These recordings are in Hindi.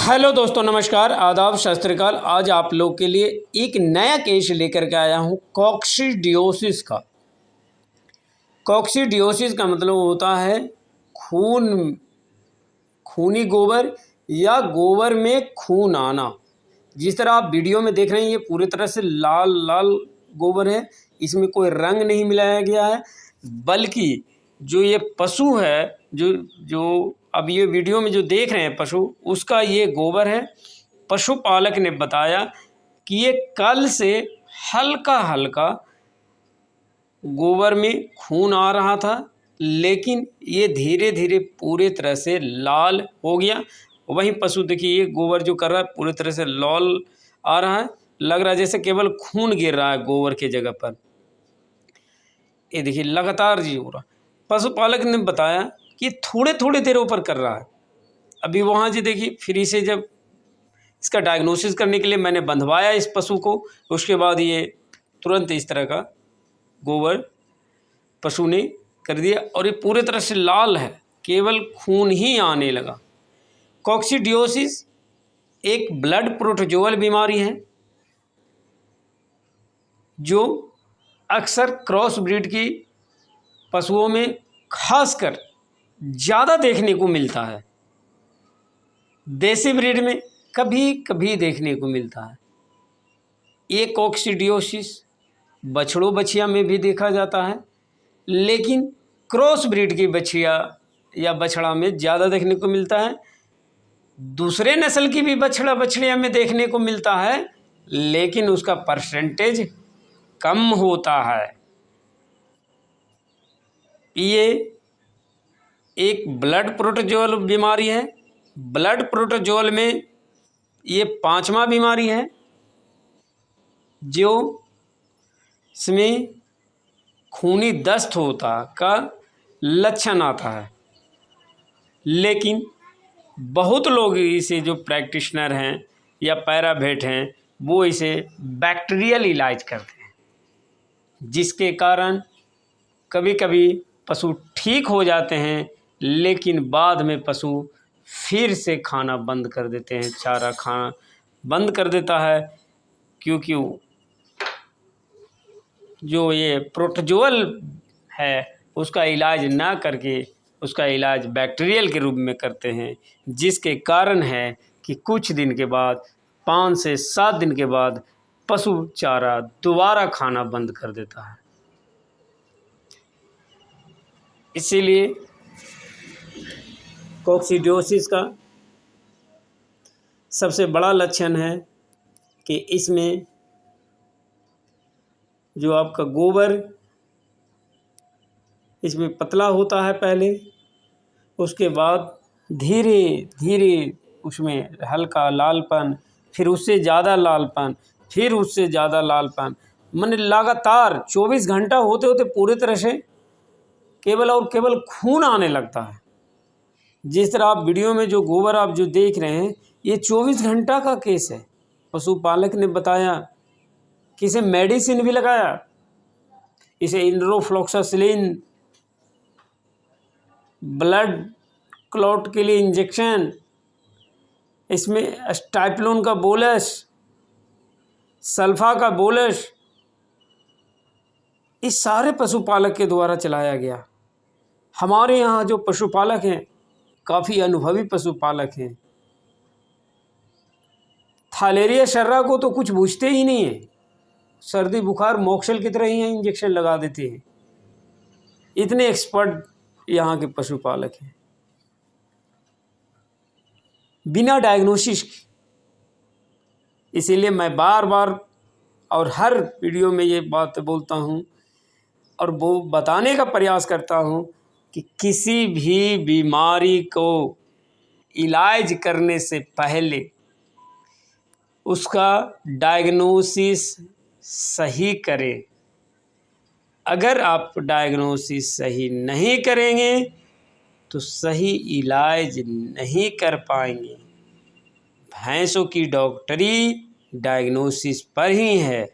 हेलो दोस्तों, नमस्कार, आदाब, सत श्री अकाल। आज आप लोग के लिए एक नया केस लेकर के आया हूँ कॉक्सीडियोसिस का। कॉक्सीडियोसिस का मतलब होता है खूनी गोबर या गोबर में खून आना। जिस तरह आप वीडियो में देख रहे हैं, ये पूरी तरह से लाल लाल गोबर है। इसमें कोई रंग नहीं मिलाया गया है, बल्कि जो ये पशु है, जो अब ये वीडियो में जो देख रहे हैं पशु, उसका ये गोबर है। पशुपालक ने बताया कि ये कल से हल्का हल्का गोबर में खून आ रहा था, लेकिन ये धीरे धीरे पूरे तरह से लाल हो गया। वहीं पशु देखिए, ये गोबर जो कर रहा है पूरी तरह से लाल आ रहा है, लग रहा है जैसे केवल खून गिर रहा है गोबर की जगह पर। ये देखिए लगातार जी हो रहा। पशुपालक ने बताया कि थोड़े थोड़े देरों पर कर रहा है। अभी वहाँ जी देखिए, फिर इसे जब इसका डायग्नोसिस करने के लिए मैंने बंधवाया इस पशु को, उसके बाद ये तुरंत इस तरह का गोबर पशु ने कर दिया और ये पूरे तरह से लाल है, केवल खून ही आने लगा। कॉक्सीडियोसिस एक ब्लड प्रोटोजोअल बीमारी है जो अक्सर क्रॉस ब्रीड की पशुओं में खासकर ज़्यादा देखने को मिलता है। देसी ब्रीड में कभी कभी देखने को मिलता है। ये कॉक्सीडियोसिस बछड़ों बछिया में भी देखा जाता है, लेकिन क्रॉस ब्रीड की बछिया या बछड़ा में ज़्यादा देखने को मिलता है। दूसरे नस्ल की भी बछड़ा बछड़िया में देखने को मिलता है, लेकिन उसका परसेंटेज कम होता है। ये एक ब्लड प्रोटोजोअल बीमारी है। ब्लड प्रोटोजोअल में ये 5वां बीमारी है जो इसमें खूनी दस्त होता का लक्षण आता है, लेकिन बहुत लोग इसे, जो प्रैक्टिशनर हैं या पैरावेट हैं, वो इसे बैक्टीरियल इलाज करते हैं, जिसके कारण कभी कभी पशु ठीक हो जाते हैं, लेकिन बाद में पशु फिर से खाना बंद कर देते हैं, चारा खाना बंद कर देता है, क्योंकि जो ये प्रोटोजोअल है उसका इलाज ना करके उसका इलाज बैक्टीरियल के रूप में करते हैं, जिसके कारण है कि कुछ दिन के बाद, 5 से 7 दिन के बाद पशु चारा दोबारा खाना बंद कर देता है। इसीलिए कॉक्सीडियोसिस का सबसे बड़ा लक्षण है कि इसमें जो आपका गोबर, इसमें पतला होता है पहले, उसके बाद धीरे धीरे उसमें हल्का लालपन, फिर उससे ज़्यादा लालपन, फिर उससे ज़्यादा लालपन, माने लगातार 24 घंटा होते होते पूरी तरह से केवल और केवल खून आने लगता है। जिस तरह आप वीडियो में जो गोबर आप जो देख रहे हैं, ये 24 घंटा का केस है। पशुपालक ने बताया कि इसे मेडिसिन भी लगाया, इसे इंडोफ्लोक्सासिलिन, ब्लड क्लॉट के लिए इंजेक्शन, इसमें स्टाइप्लोन का बोलस, सल्फा का बोलस, इस सारे पशुपालक के द्वारा चलाया गया। हमारे यहाँ जो पशुपालक हैं काफ़ी अनुभवी पशुपालक हैं। थालेरिया सर्रा को तो कुछ पूछते ही नहीं है, सर्दी बुखार मॉक्सेल की तरह ही इंजेक्शन लगा देते हैं। इतने एक्सपर्ट यहाँ के पशुपालक हैं। बिना डायग्नोसिस, इसीलिए मैं बार बार और हर वीडियो में ये बात बोलता हूँ और वो बताने का प्रयास करता हूँ कि किसी भी बीमारी को इलाज करने से पहले उसका डायग्नोसिस सही करें। अगर आप डायग्नोसिस सही नहीं करेंगे तो सही इलाज नहीं कर पाएंगे। भैंसों की डॉक्टरी डायग्नोसिस पर ही है,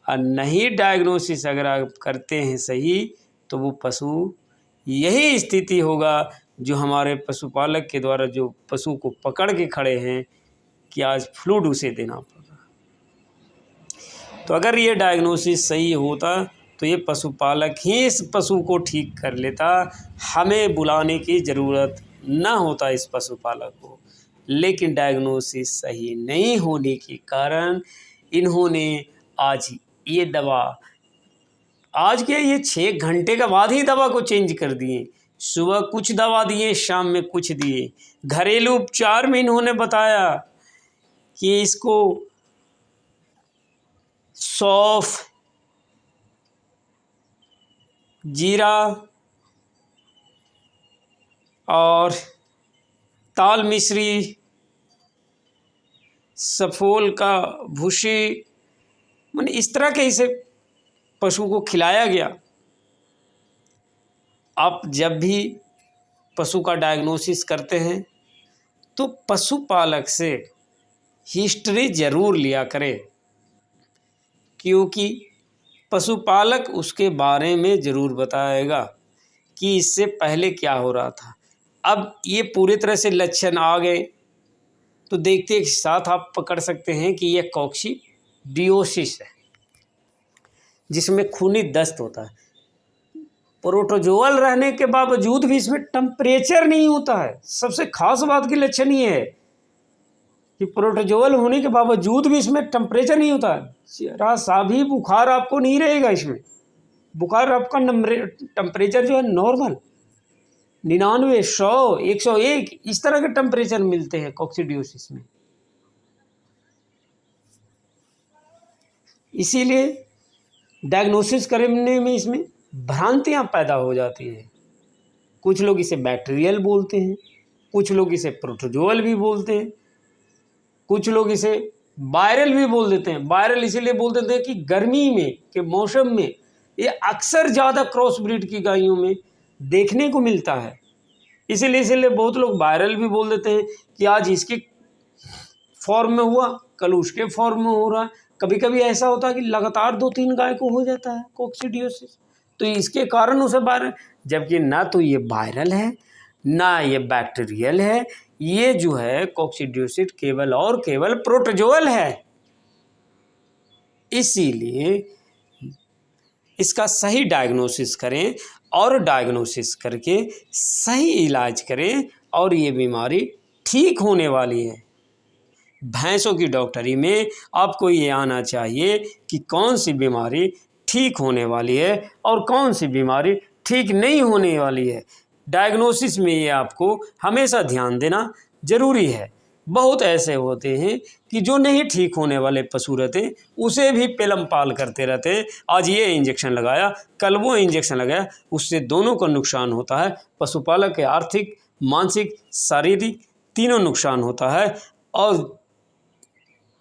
और नहीं डायग्नोसिस अगर आप करते हैं सही, तो वो पशु यही स्थिति होगा जो हमारे पशुपालक के द्वारा जो पशु को पकड़ के खड़े हैं कि आज फ्लूड उसे देना पड़ रहा। तो अगर ये डायग्नोसिस सही होता तो ये पशुपालक ही इस पशु को ठीक कर लेता, हमें बुलाने की ज़रूरत ना होता इस पशुपालक को। लेकिन डायग्नोसिस सही नहीं होने के कारण इन्होंने आज ये दवा, आज के ये 6 घंटे के बाद ही दवा को चेंज कर दिए। सुबह कुछ दवा दिए, शाम में कुछ दिए। घरेलू उपचार में इन्होंने बताया कि इसको सौंफ, जीरा और ताल मिश्री, सफोल का भूसी, माने इस तरह के इसे पशु को खिलाया गया। आप जब भी पशु का डायग्नोसिस करते हैं तो पशुपालक से हिस्ट्री ज़रूर लिया करें, क्योंकि पशुपालक उसके बारे में ज़रूर बताएगा कि इससे पहले क्या हो रहा था। अब ये पूरी तरह से लक्षण आ गए तो देखते एक साथ आप पकड़ सकते हैं कि यह कोक्सीडियोसिस है, जिसमें खूनी दस्त होता है। प्रोटोजोअल रहने के बावजूद भी इसमें टेम्परेचर नहीं होता है। सबसे खास बात की लक्षण ये है कि प्रोटोजोअल होने के बावजूद भी इसमें टेम्परेचर नहीं होता है। जरा सा भी बुखार आपको नहीं रहेगा इसमें। बुखार आपका टेम्परेचर जो है नॉर्मल 99, 100, 101 इस तरह के टेम्परेचर मिलते हैं कोक्सीडियोसिस में। इसीलिए डायग्नोसिस करने में इसमें भ्रांतियां पैदा हो जाती हैं। कुछ लोग इसे बैक्टीरियल बोलते हैं, कुछ लोग इसे प्रोटोजोअल भी बोलते हैं, कुछ लोग इसे वायरल भी बोल देते हैं। वायरल इसीलिए बोल देते हैं कि गर्मी में के मौसम में ये अक्सर ज़्यादा क्रॉस ब्रीड की गायों में देखने को मिलता है। इसीलिए बहुत लोग वायरल भी बोल देते हैं कि आज इसके फॉर्म में हुआ, कल उसके फॉर्म में हो रहा है। कभी कभी ऐसा होता है कि लगातार 2-3 गाय को हो जाता है कोक्सीडियोसिस, तो इसके कारण उसे वायरल, जबकि ना तो ये वायरल है ना ये बैक्टीरियल है। ये जो है कोक्सीडियोसिस केवल और केवल प्रोटोजोअल है। इसीलिए इसका सही डायग्नोसिस करें और डायग्नोसिस करके सही इलाज करें और ये बीमारी ठीक होने वाली है। भैंसों की डॉक्टरी में आपको ये आना चाहिए कि कौन सी बीमारी ठीक होने वाली है और कौन सी बीमारी ठीक नहीं होने वाली है। डायग्नोसिस में ये आपको हमेशा ध्यान देना ज़रूरी है। बहुत ऐसे होते हैं कि जो नहीं ठीक होने वाले पशु रहते उसे भी पेलम पाल करते रहते हैं। आज ये इंजेक्शन लगाया, कल वो इंजेक्शन लगाया, उससे दोनों को नुकसान होता है। पशुपालक के आर्थिक, मानसिक, शारीरिक तीनों नुकसान होता है और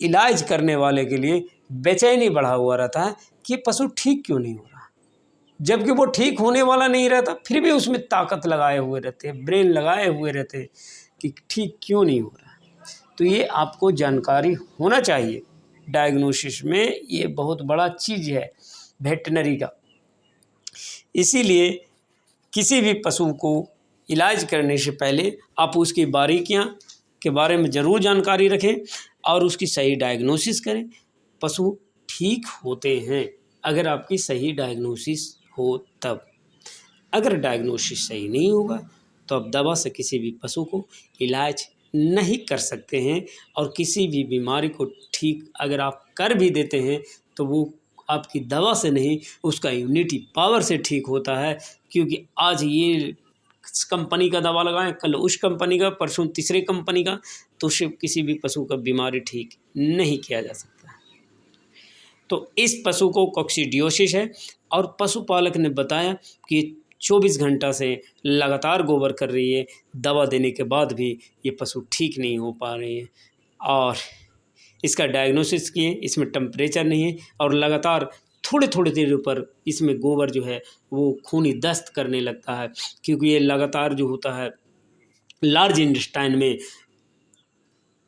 इलाज करने वाले के लिए बेचैनी बढ़ा हुआ रहता है कि पशु ठीक क्यों नहीं हो रहा, जबकि वो ठीक होने वाला नहीं रहता, फिर भी उसमें ताकत लगाए हुए रहते हैं, ब्रेन लगाए हुए रहते हैं कि ठीक क्यों नहीं हो रहा। तो ये आपको जानकारी होना चाहिए। डायग्नोसिस में ये बहुत बड़ा चीज़ है वेटनरी का। इसीलिए किसी भी पशु को इलाज करने से पहले आप उसकी बारीकियां के बारे में ज़रूर जानकारी रखें और उसकी सही डायग्नोसिस करें। पशु ठीक होते हैं अगर आपकी सही डायग्नोसिस हो तब। अगर डायग्नोसिस सही नहीं होगा तो आप दवा से किसी भी पशु को इलाज नहीं कर सकते हैं। और किसी भी बीमारी को ठीक अगर आप कर भी देते हैं तो वो आपकी दवा से नहीं, उसका इम्यूनिटी पावर से ठीक होता है। क्योंकि आज ये कंपनी का दवा लगाएं, कल उस कंपनी का, परसों तीसरे कंपनी का, तो उससे किसी भी पशु का बीमारी ठीक नहीं किया जा सकता। तो इस पशु को कोक्सीडियोसिस है और पशुपालक ने बताया कि 24 घंटा से लगातार गोबर कर रही है, दवा देने के बाद भी ये पशु ठीक नहीं हो पा रहे हैं। और इसका डायग्नोसिस किए, इसमें टेम्परेचर नहीं है और लगातार थोड़े थोड़े देर पर इसमें गोबर जो है वो खूनी दस्त करने लगता है। क्योंकि ये लगातार जो होता है लार्ज इंटेस्टाइन में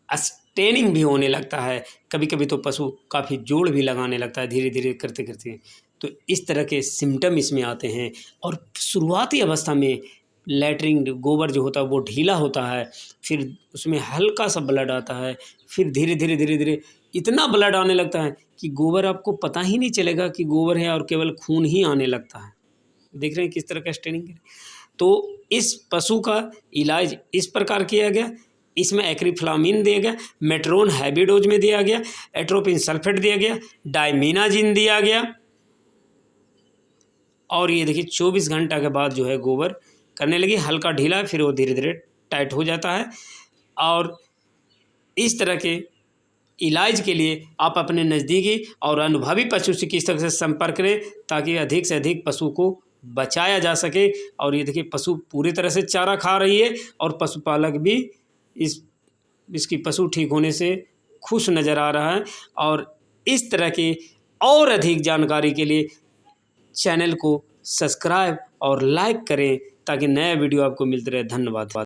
स्टेनिंग भी होने लगता है। कभी कभी तो पशु काफ़ी जोड़ भी लगाने लगता है धीरे धीरे करते करते। तो इस तरह के सिम्टम इसमें आते हैं और शुरुआती अवस्था में लैट्रिन गोबर जो होता है वो ढीला होता है, फिर उसमें हल्का सा ब्लड आता है, फिर धीरे धीरे धीरे धीरे इतना ब्लड आने लगता है कि गोबर आपको पता ही नहीं चलेगा कि गोबर है, और केवल खून ही आने लगता है। देख रहे हैं किस तरह का स्टेनिंग है। तो इस पशु का इलाज इस प्रकार किया गया। इसमें एक्रिफ्लामिन दिया गया, मेट्रोन हैवी डोज में दिया गया, एट्रोपिन सल्फेट दिया गया, डायमीनाजिन दिया गया, और ये देखिए 24 घंटा के बाद जो है गोबर करने लगी, हल्का ढीला, फिर वो धीरे धीरे टाइट हो जाता है। और इस तरह के इलाज के लिए आप अपने नज़दीकी और अनुभवी पशु चिकित्सक से संपर्क करें, ताकि अधिक से अधिक पशु को बचाया जा सके। और ये देखिए पशु पूरी तरह से चारा खा रही है, और पशुपालक भी इसकी पशु ठीक होने से खुश नज़र आ रहा है। और इस तरह की और अधिक जानकारी के लिए चैनल को सब्सक्राइब और लाइक करें, ताकि नया वीडियो आपको मिलते रहे। धन्यवाद।